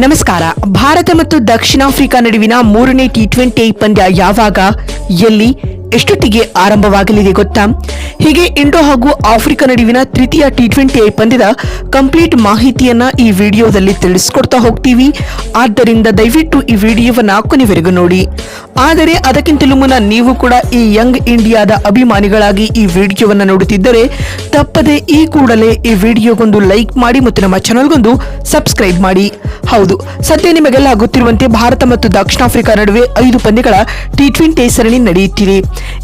ನಮಸ್ಕಾರ. ಭಾರತ ಮತ್ತು ದಕ್ಷಿಣ ಆಫ್ರಿಕಾ ನಡುವಿನ 3ನೇ ಟಿ20 ಪಂದ್ಯ ಯಾವಾಗ, ಎಲ್ಲಿ, ಎಷ್ಟೊತ್ತಿಗೆ ಆರಂಭವಾಗಲಿದೆ ಗೊತ್ತಾ? ಹೀಗೆ ಇಂಡೋ ಹಾಗೂ ಆಫ್ರಿಕಾ ನಡುವಿನ ತೃತೀಯ ಟಿ20 ಪಂದ್ಯದ ಕಂಪ್ಲೀಟ್ ಮಾಹಿತಿಯನ್ನ ಈ ವಿಡಿಯೋದಲ್ಲಿ ತಿಳಿಸ್ಕೊಡ್ತಾ ಹೋಗ್ತೀವಿ. ಆದ್ದರಿಂದ ದಯವಿಟ್ಟು ಈ ವಿಡಿಯೋವನ್ನ ಕೊನೆವರೆಗೂ ನೋಡಿ. ಆದರೆ ಅದಕ್ಕಿಂತಲೂ ಮುನ್ನ ನೀವು ಕೂಡ ಈ ಯಂಗ್ ಇಂಡಿಯಾದ ಅಭಿಮಾನಿಗಳಾಗಿ ಈ ವಿಡಿಯೋವನ್ನ ನೋಡುತ್ತಿದ್ದರೆ ತಪ್ಪದೆ ಈ ಕೂಡಲೇ ಈ ವಿಡಿಯೋಗೊಂದು ಲೈಕ್ ಮಾಡಿ ಮತ್ತು ನಮ್ಮ ಚಾನೆಲ್ಗೊಂದು ಸಬ್ಸ್ಕ್ರೈಬ್ ಮಾಡಿ. ಹೌದು, ಸದ್ಯ ನಿಮಗೆಲ್ಲ ಗೊತ್ತಿರುವಂತೆ ಭಾರತ ಮತ್ತು ದಕ್ಷಿಣ ಆಫ್ರಿಕಾ ನಡುವೆ 5 ಪಂದ್ಯಗಳ ಟಿ20 ಸರಣಿ ನಡೆಯುತ್ತಿದೆ.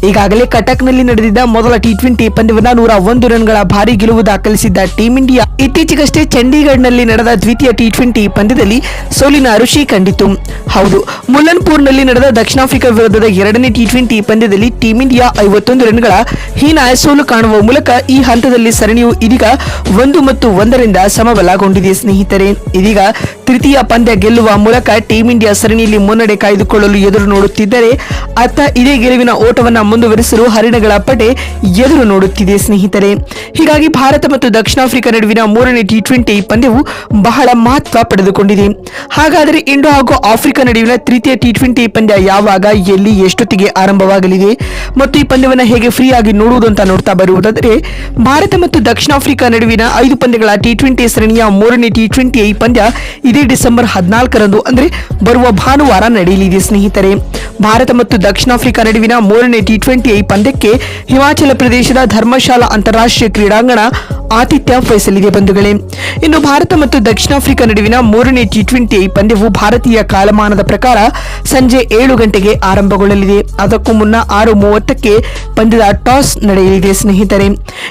ಈಗಾಗಲೇ ಕಟಕ್ನಲ್ಲಿ ನಡೆದಿದ್ದ ಮೊದಲ ಟಿ20 ಪಂದ್ಯವನ್ನ 101 ರನ್ಗಳ ಭಾರಿ ಗೆಲುವು ದಾಖಲಿಸಿದ್ದ ಟೀಂ ಇಂಡಿಯಾ ಇತ್ತೀಚೆಗಷ್ಟೇ ಚಂಡೀಗಢ್ನಲ್ಲಿ ನಡೆದ ದ್ವಿತೀಯ ಟಿ20 ಪಂದ್ಯದಲ್ಲಿ ಸೋಲಿನ ರುಚಿ ಕಂಡಿತು. ಹೌದು, ಮುಲ್ಲನ್ಪುರ್ನಲ್ಲಿ ನಡೆದ ದಕ್ಷಿಣ ಆಫ್ರಿಕಾ ವಿರುದ್ಧದ 2ನೇ ಟಿ20 ಪಂದ್ಯದಲ್ಲಿ ಟೀಂ ಇಂಡಿಯಾ 51 ರನ್ಗಳ ಹೀನಾಯ ಸೋಲು ಕಾಣುವ ಮೂಲಕ ಈ ಹಂತದಲ್ಲಿ ಸರಣಿಯು ಇದೀಗ 1-1 ಸಮಬಲಗೊಂಡಿದೆ. ಸ್ನೇಹಿತರೆ, ಇದೀಗ ತೃತೀಯ ಪಂದ್ಯ ಗೆಲ್ಲುವ ಮೂಲಕ ಟೀಂ ಇಂಡಿಯಾ ಸರಣಿಯಲ್ಲಿ ಮುನ್ನಡೆ ಕಾಯ್ದುಕೊಳ್ಳಲು ಎದುರು ನೋಡುತ್ತಿದ್ದರೆ ಅತ್ತ ಇದೇ ಗೆಲುವಿನ ಓಟವನ್ನ ಮುಂದುವರಿಸಲು ಹರಿಣಗಳ ಪಡೆ ಎದುರು ನೋಡುತ್ತಿದೆ. ಸ್ನೇಹಿತರೆ, ಹೀಗಾಗಿ ಭಾರತ ಮತ್ತು ದಕ್ಷಿಣ ಆಫ್ರಿಕಾ ನಡುವಿನ 3ನೇ ಟಿ20 ಪಂದ್ಯವು ಬಹಳ ಮಹತ್ವ ಪಡೆದುಕೊಂಡಿದೆ. ಹಾಗಾದರೆ ಇಂಡೋ ಹಾಗೂ ಆಫ್ರಿಕಾ ನಡುವಿನ ತೃತೀಯ ಟಿ20 ಪಂದ್ಯ ಯಾವಾಗ, ಎಲ್ಲಿ, ಎಷ್ಟೊತ್ತಿಗೆ ಆರಂಭವಾಗಲಿದೆ ಮತ್ತು ಈ ಪಂದ್ಯವನ್ನು ಹೇಗೆ ಫ್ರೀ ಆಗಿ ನೋಡುವುದು ಅಂತ ನೋಡ್ತಾ ಬರುವುದಾದರೆ, ಭಾರತ ಮತ್ತು ದಕ್ಷಿಣ ಆಫ್ರಿಕಾ ನಡುವಿನ 5 ಪಂದ್ಯಗಳ ಟಿ20 ಸರಣಿಯ 3ನೇ ಟಿ20 ಪಂದ್ಯ ಇದೇ ಡಿಸೆಂಬರ್ 14ರಂದು ಅಂದ್ರೆ ಬರುವ ಭಾನುವಾರ ನಡೆಯಲಿದೆ. ಸ್ನೇಹಿತರೆ, ಭಾರತ ಮತ್ತು ದಕ್ಷಿಣ ಆಫ್ರಿಕಾ ನಡುವಿನ 3ನೇ ಟಿ20 ಪಂದ್ಯಕ್ಕೆ ಹಿಮಾಚಲ ಪ್ರದೇಶದ ಧರ್ಮಶಾಲಾ ಅಂತಾರಾಷ್ಟ್ರೀಯ ಕ್ರೀಡಾಂಗಣ ಆತಿಥ್ಯ ವಹಿಸಲಿದೆ. ಬಂಧುಗಳೇ, ಇನ್ನು ಭಾರತ ಮತ್ತು ದಕ್ಷಿಣ ಆಫ್ರಿಕಾ ನಡುವಿನ 3ನೇ ಟಿ20 ಪಂದ್ಯವು ಭಾರತೀಯ ಕಾಲಮಾನದ ಪ್ರಕಾರ ಸಂಜೆ 7 ಗಂಟೆಗೆ ಆರಂಭಗೊಳ್ಳಲಿದೆ. ಅದಕ್ಕೂ ಮುನ್ನ 6:30ಕ್ಕೆ ಪಂದ್ಯದ ಟಾಸ್ ನಡೆಯಲಿದೆ. ಸ್ನೇಹಿತರೆ,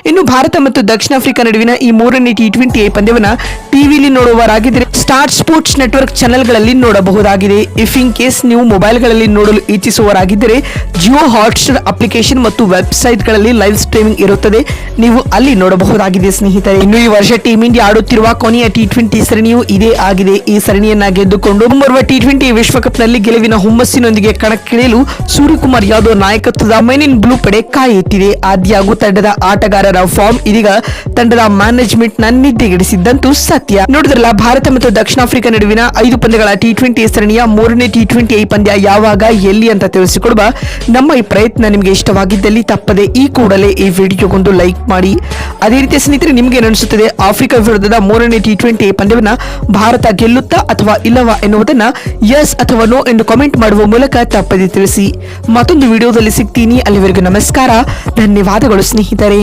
ಇನ್ನು ಭಾರತ ಮತ್ತು ದಕ್ಷಿಣ ಆಫ್ರಿಕಾ ನಡುವಿನ ಈ 3ನೇ ಟಿ20 ಪಂದ್ಯವನ್ನ ಟಿವಿಲಿ ನೋಡುವವರಾಗಿದ್ದರೆ ಸ್ಟಾರ್ ಸ್ಪೋರ್ಟ್ಸ್ ನೆಟ್ವರ್ಕ್ ಚಾನೆಲ್ಗಳಲ್ಲಿ ನೋಡಬಹುದಾಗಿದೆ. ಇಫ್ ಇನ್ ಕೇಸ್ ನೀವು ಮೊಬೈಲ್ಗಳಲ್ಲಿ ನೋಡಲು ಇಚ್ಛಿಸುವವರಾಗಿದ್ದರೆ ಜಿಯೋ ಹಾಟ್ಸ್ಟಾರ್ ಅಪ್ಲಿಕೇಶನ್ ಮತ್ತು ವೆಬ್ಸೈಟ್ಗಳಲ್ಲಿ ಲೈವ್ ಸ್ಟ್ರೀಮಿಂಗ್ ಇರುತ್ತದೆ, ನೀವು ಅಲ್ಲಿ ನೋಡಬಹುದಾಗಿದೆ. ಸ್ನೇಹಿತರೆ, ಇನ್ನು ಈ ವರ್ಷ ಟೀಂ ಇಂಡಿಯಾ ಆಡುತ್ತಿರುವ ಕೊನೆಯ ಟಿ20 ಸರಣಿಯು ಇದೇ ಆಗಿದೆ. ಈ ಸರಣಿಯನ್ನ ಗೆದ್ದುಕೊಂಡು ಮುಂಬರುವ ಟಿ20 ವಿಶ್ವಕಪ್ನಲ್ಲಿ ಗೆಲುವಿನ ಹುಮ್ಮಸ್ಸಿನೊಂದಿಗೆ ಕಣಕ್ಕಿಳಿಯಲು ಸೂರ್ಯಕುಮಾರ್ ಯಾದವ್ ನಾಯಕತ್ವದ ಮೆನ್ ಇನ್ ಬ್ಲೂ ಪಡೆ ಕಾಯುತ್ತಿದೆ. ಆದ್ಯಾಗೂ ತಂಡದ ಆಟಗಾರರ ಫಾರ್ಮ್ ಇದೀಗ ತಂಡದ ಮ್ಯಾನೇಜ್ಮೆಂಟ್ ನ ನಿದ್ದೆಗೆಡಿಸಿದ್ದಂತೂ ಸತ್ಯ. ನೋಡಿದ್ರಲ್ಲ, ಭಾರತ ಮತ್ತು ದಕ್ಷಿಣ ಆಫ್ರಿಕಾ ನಡುವಿನ 5 ಪಂದ್ಯಗಳ ಟಿ20 ಸರಣಿಯ 3ನೇ ಟಿ20 ಪಂದ್ಯ ಯಾವಾಗ, ಎಲ್ಲಿ ಅಂತ ತಿಳಿಸಿಕೊಡುವ ನಮ್ಮ ಈ ಪ್ರಯತ್ನ ನಿಮಗೆ ಇಷ್ಟವಾಗಿದ್ದಲ್ಲಿ ತಪ್ಪದೆ ಈ ಕೂಡಲೇ ಈ ವಿಡಿಯೋಗೊಂದು ಲೈಕ್ ಮಾಡಿ. ಅದೇ ರೀತಿ ಸ್ನೇಹಿತರೆ, ನಿಮಗೆ ಅನಿಸುತ್ತದೆ ಆಫ್ರಿಕಾ ವಿರುದ್ಧದ 3ನೇ ಟಿ20 ಪಂದ್ಯವನ್ನ ಭಾರತ ಗೆಲ್ಲುತ್ತಾ ಅಥವಾ ಇಲ್ಲವಾ ಎನ್ನುವುದನ್ನ ಎಸ್ ಅಥವಾ ನೋ ಎಂದು ಕಾಮೆಂಟ್ ಮಾಡುವ ಮೂಲಕ ತಪ್ಪದೆ ತಿಳಿಸಿ. ಮತ್ತೊಂದು ವಿಡಿಯೋದಲ್ಲಿ ಸಿಗ್ತೀನಿ. ಅಲ್ಲಿವರೆಗೂ ನಮಸ್ಕಾರ, ಧನ್ಯವಾದಗಳು ಸ್ನೇಹಿತರೆ.